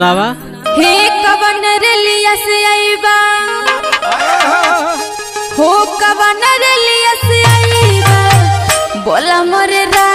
लावा हे कवन रेलिया से आईबा हो कवन रेलिया से आईबा बोला मोरे रा